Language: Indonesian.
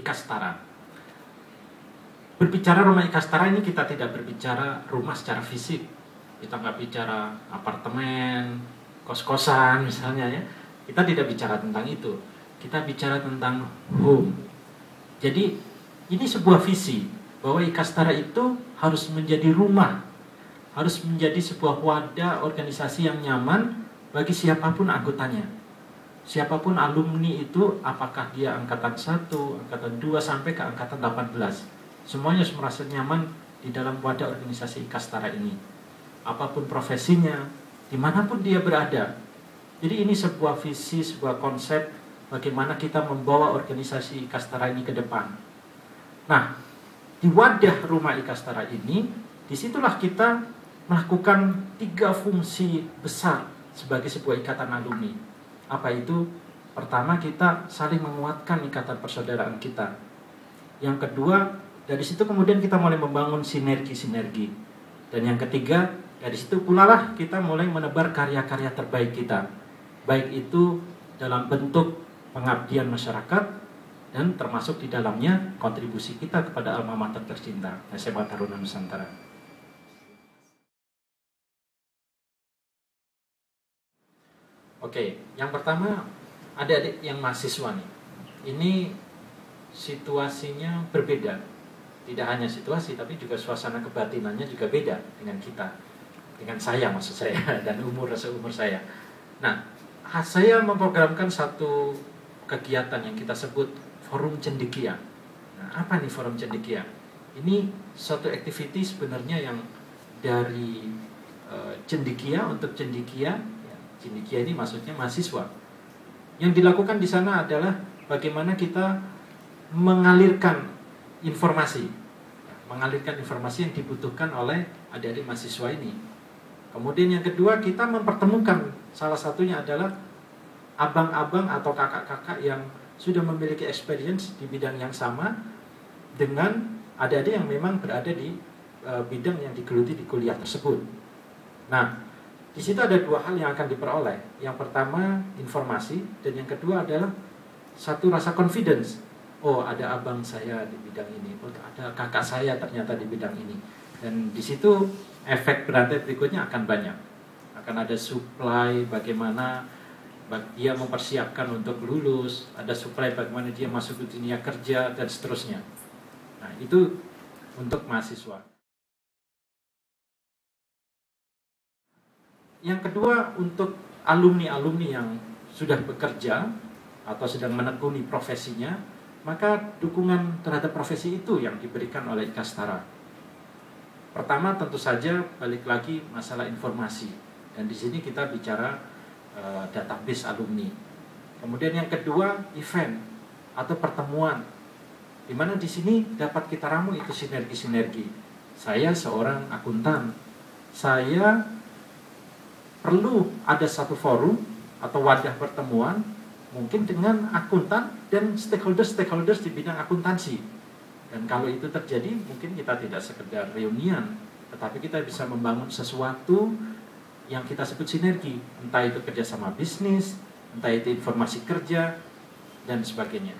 Ikastara. Berbicara rumah Ikastara ini kita tidak berbicara rumah secara fisik. Kita nggak bicara apartemen, kos-kosan misalnya ya. Kita tidak bicara tentang itu. Kita bicara tentang home. Jadi ini sebuah visi bahwa Ikastara itu harus menjadi rumah, harus menjadi sebuah wadah organisasi yang nyaman bagi siapapun anggotanya. Siapapun alumni itu, apakah dia angkatan 1, angkatan 2 sampai ke angkatan 18. Semuanya harus merasa nyaman di dalam wadah organisasi Ikastara ini. Apapun profesinya, dimanapun dia berada. Jadi ini sebuah visi, sebuah konsep bagaimana kita membawa organisasi Ikastara ini ke depan. Nah, di wadah rumah Ikastara ini, disitulah kita melakukan 3 fungsi besar sebagai sebuah ikatan alumni. Apa itu? Pertama, kita saling menguatkan ikatan persaudaraan kita. Yang kedua, dari situ kemudian kita mulai membangun sinergi-sinergi. Dan yang ketiga, dari situ pula lah kita mulai menebar karya-karya terbaik kita. Baik itu dalam bentuk pengabdian masyarakat dan termasuk di dalamnya kontribusi kita kepada alma mater tercinta, SMA Taruna Nusantara. Oke, yang pertama adik-adik yang mahasiswa nih. Ini situasinya berbeda. Tidak hanya situasi tapi juga suasana kebatinannya juga beda dengan kita. Dengan saya maksud saya dan seumur saya. Nah, saya memprogramkan satu kegiatan yang kita sebut Forum Cendekia. Nah, apa nih Forum Cendekia? Ini suatu activity sebenarnya yang dari cendekia untuk cendekia. Cendekia ini maksudnya mahasiswa. Yang dilakukan di sana adalah bagaimana kita mengalirkan informasi. Mengalirkan informasi yang dibutuhkan oleh adik-adik mahasiswa ini. Kemudian yang kedua, kita mempertemukan, salah satunya adalah abang-abang atau kakak-kakak yang sudah memiliki experience di bidang yang sama dengan adik-adik yang memang berada di bidang yang digeluti di kuliah tersebut. Nah, di situ ada 2 hal yang akan diperoleh. Yang pertama, informasi, dan yang kedua adalah satu rasa confidence. Oh, ada abang saya di bidang ini, oh, ada kakak saya ternyata di bidang ini. Dan di situ efek berantai berikutnya akan banyak. Akan ada supply bagaimana dia mempersiapkan untuk lulus, ada supply bagaimana dia masuk ke dunia kerja, dan seterusnya. Nah, itu untuk mahasiswa. Yang kedua, untuk alumni-alumni yang sudah bekerja atau sedang menekuni profesinya, maka dukungan terhadap profesi itu yang diberikan oleh Ikastara. Pertama, tentu saja balik lagi masalah informasi, dan di sini kita bicara database alumni. Kemudian yang kedua, event atau pertemuan, di mana di sini dapat kita ramu itu sinergi-sinergi. Saya seorang akuntan, saya perlu ada satu forum atau wadah pertemuan mungkin dengan akuntan dan stakeholders di bidang akuntansi. Dan kalau itu terjadi, mungkin kita tidak sekedar reunian, tetapi kita bisa membangun sesuatu yang kita sebut sinergi, entah itu kerjasama bisnis, entah itu informasi kerja, dan sebagainya.